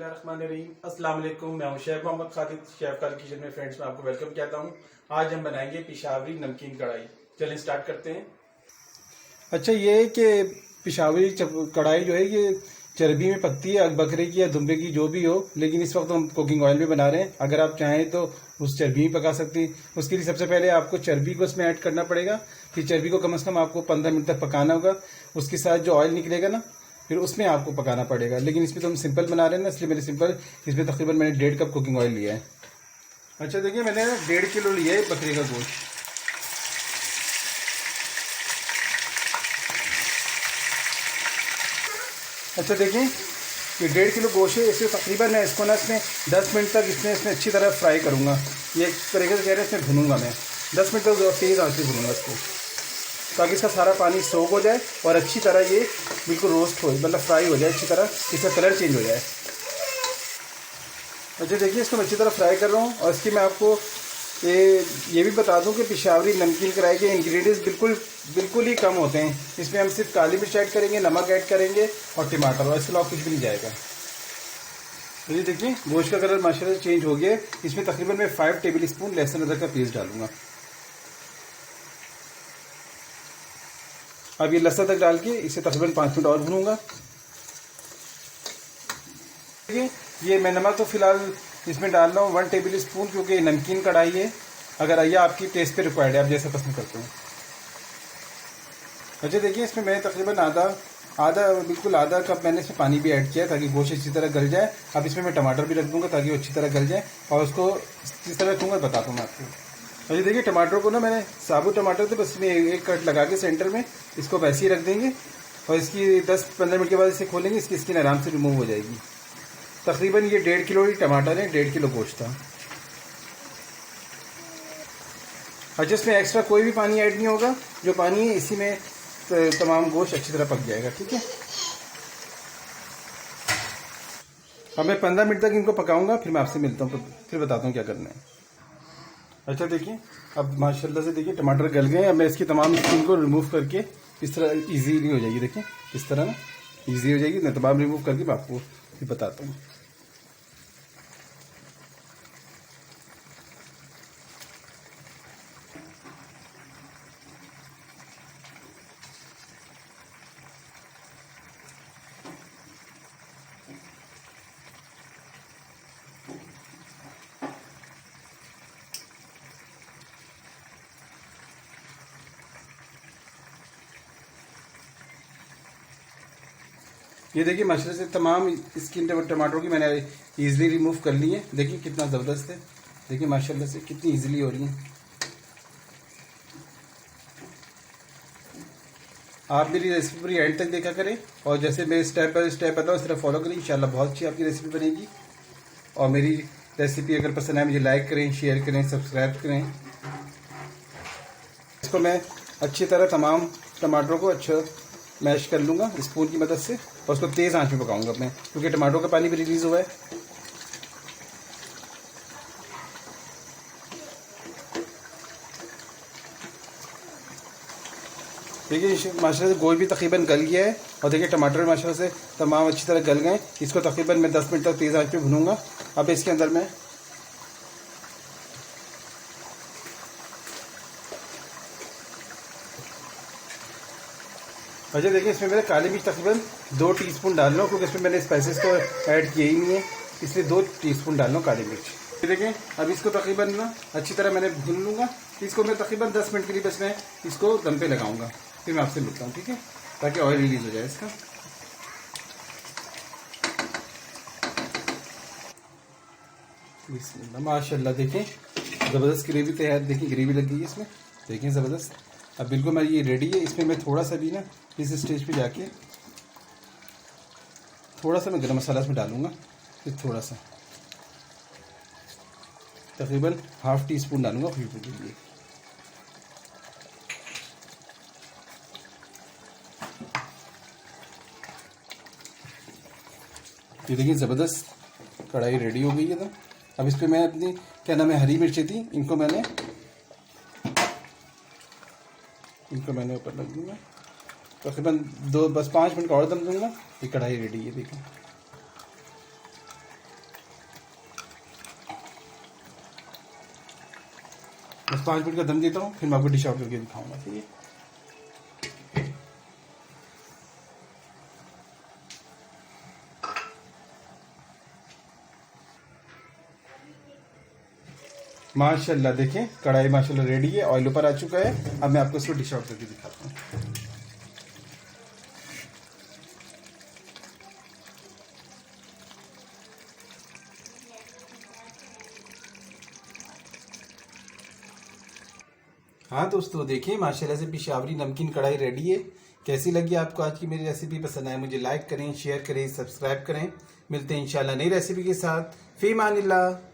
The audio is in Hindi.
बिस्मिल्लाहिर्रहमानिर्रहीम। अस्सलाम वालेकुम। मैं हूं chef Mohammad Khalid, chef Khalid kitchen में फ्रेंड्स में आपको वेलकम कहता हूं। आज हम बनाएंगे पिशावरी नमकीन कढ़ाई। चलें स्टार्ट करते हैं। अच्छा, ये है कि पिशावरी कढ़ाई जो है ये चर्बी में पकती है, बकरे की या दुम्बे की जो भी हो, लेकिन इस वक्त हम कुकिंग ऑयल में बना रहे हैं। अगर आप चाहें तो उस चर्बी में पका सकती हैं। उसके लिए सबसे पहले आपको चर्बी को इसमें ऐड करना पड़ेगा। फिर चर्बी को कम से कम आपको 15 मिनट तक पकाना होगा। उसके साथ जो ऑयल निकलेगा ना, फिर उसमें आपको पकाना पड़ेगा। लेकिन इसमें तो हम सिंपल बना रहे हैं ना, इसलिए मैंने सिंपल इसमें तकरीबन मैंने 1.5 कप कुकिंग ऑयल लिया है। अच्छा देखिए, मैंने 1.5 किलो लिया है बकरे का गोश्त। अच्छा देखिए, ये 1.5 किलो गोश्त है। इसे तकरीबन मैं इसको ना इसमें 10 मिनट तक इसमें अच्छी तरह फ्राई करूँगा। ये एक तरीके से कह रहे हैं, इसमें भूनूंगा मैं 10 मिनट तक तेज़ आंच पे भूनूंगा इसको, ताकि इसका सारा पानी सोख हो जाए और अच्छी तरह ये बिल्कुल रोस्ट हो, मतलब फ्राई हो जाए अच्छी तरह, इसका कलर चेंज हो जाए। अच्छा देखिए, इसको मैं अच्छी तरह फ्राई कर रहा हूँ। और इसकी मैं आपको ये भी बता दूं कि पिशावरी नमकीन कढ़ाई के इंग्रेडिएंट्स बिल्कुल ही कम होते हैं। इसमें हम सिर्फ काली मिर्च ऐड करेंगे, नमक ऐड करेंगे और टमाटर, और इसके अलावा कुछ भी नहीं जाएगा। तो ये देखिए, गोश्त का कलर माशाल्लाह चेंज हो गया। इसमें तकरीबन मैं 5 टेबल स्पून लहसुन अदरक का पेस्ट डालूंगा। अब ये लहसुन तक डाल के इसे तकरीबन 5 मिनट और भूनूंगा। देखिए, ये मैं नमक तो फिलहाल इसमें डाल रहा हूँ 1 टेबल स्पून, क्योंकि नमकीन कढ़ाई है। अगर ये आपकी टेस्ट पे रिक्वायर्ड है, आप जैसा पसंद करते हैं। अच्छा देखिए, इसमें मैं तकरीबन बिल्कुल आधा कप मैंने इसमें पानी भी ऐड किया, ताकि गोश्त अच्छी तरह गल जाए। अब इसमें मैं टमाटर भी रख दूंगा, ताकि वो अच्छी तरह गल जाए। और उसको किस तरह रखूँगा बताता हूँ मैं आपको। अच्छा देखिए, टमाटर को ना मैंने साबुत टमाटर थे, बस इसमें एक कट लगा के सेंटर में इसको वैसे ही रख देंगे। और इसकी 10-15 मिनट के बाद इसे खोलेंगे, इसकी स्किन आराम से रिमूव हो जाएगी। तकरीबन ये 1.5 किलो ही टमाटर है, 1.5 किलो गोश्त था। अच्छा, इसमें एक्स्ट्रा कोई भी पानी ऐड नहीं होगा। जो पानी है इसी में तमाम गोश्त अच्छी तरह पक जाएगा। ठीक है, अब मैं 15 मिनट तक इनको पकाऊंगा, फिर मैं आपसे मिलता हूँ, फिर बताता हूँ क्या करना है। अच्छा देखिए, अब माशाल्लाह से देखिए टमाटर गल गए। अब मैं इसकी तमाम स्किन को रिमूव करके इस तरह इजीली हो जाएगी। देखिए इस तरह ना इजी हो जाएगी। मैं तमाम रिमूव करके मैं आपको फिर बताता हूँ। ये देखिए, माशाल्लाह से तमाम स्किन टमाटरों की मैंने इजीली रिमूव कर ली है। देखिए कितना ज़बरदस्त है। देखिए माशाल्लाह से कितनी इजीली हो रही है। आप मेरी रेसिपी पूरी एंड तक देखा करें, और जैसे मैं स्टेप बाय स्टेप बताऊँ इस तरह फॉलो करें। इंशाल्लाह बहुत अच्छी आपकी रेसिपी बनेगी। और मेरी रेसिपी अगर पसंद आए मुझे लाइक करें, शेयर करें, सब्सक्राइब करें। इसको मैं अच्छी तरह तमाम टमाटरों को अच्छा मैश कर लूँगा स्पून की मदद से, और उसको तेज़ आंच में पकाऊंगा मैं, क्योंकि टमाटरों का पानी भी रिलीज़ हुआ है। देखिए माशाल्लाह से गोश्त भी तकरीबन गल गया है। और देखिए टमाटर माशाल्लाह से तमाम अच्छी तरह गल गए। इसको तकरीबन मैं 10 मिनट तक तेज़ आंच पे भूनूंगा। अब इसके अंदर मैं अच्छा देखिए, इसमें मैंने काली मिर्च तकरीबन 2 टीस्पून डाल रहा हूँ, क्योंकि इसमें मैंने स्पाइसेस को ऐड किए ही नहीं है, इसलिए 2 टीस्पून डाल रहा हूँ काली मिर्च। देखिए, अब इसको तकरीबन ना अच्छी तरह मैंने भून लूँगा। इसको मैं तकरीबन 10 मिनट के लिए बस मैं इसको दम पे लगाऊंगा, फिर मैं आपसे मिलता हूँ। ठीक है, ताकि ऑयल रिलीज हो जाए इसका। बिस्मिल्लाह, माशाल्लाह देखिए ज़बरदस्त ग्रेवी तैयार। देखिए ग्रेवी लग गई है इसमें, देखिए ज़बरदस्त। अब बिल्कुल मैं ये रेडी है। इसमें मैं थोड़ा सा भी ना इस स्टेज पे जाके थोड़ा सा मैं गरम मसाला इसमें डालूंगा। फिर थोड़ा सा तकरीबन ½ टीस्पून डालूंगा खुशबू के लिए। ये देखिए ज़बरदस्त कढ़ाई रेडी हो गई है। तो अब इस पर मैं अपनी क्या नाम है हरी मिर्चें थी, इनको मैंने ऊपर लग दूँगा। तकरीबन 5 मिनट का और दम दूँगा। ये कढ़ाई रेडी है। देखिए बस 5 मिनट का दम देता हूँ, फिर मैं आपको डिश आउट करके दिखाऊंगा। ठीक है, माशाल्लाह देखें कढ़ाई माशाल्लाह रेडी है, ऑयल ऊपर आ चुका है। अब मैं आपको इसको डिश आउट करके दिखाता हूँ। हाँ दोस्तों देखिए माशाल्लाह से पेशावरी नमकीन कढ़ाई रेडी है। कैसी लगी आपको आज की मेरी रेसिपी? पसंद आए मुझे लाइक करें, शेयर करें, सब्सक्राइब करें। मिलते हैं इंशाल्लाह नई रेसिपी के साथ। फी मानिल्लाह।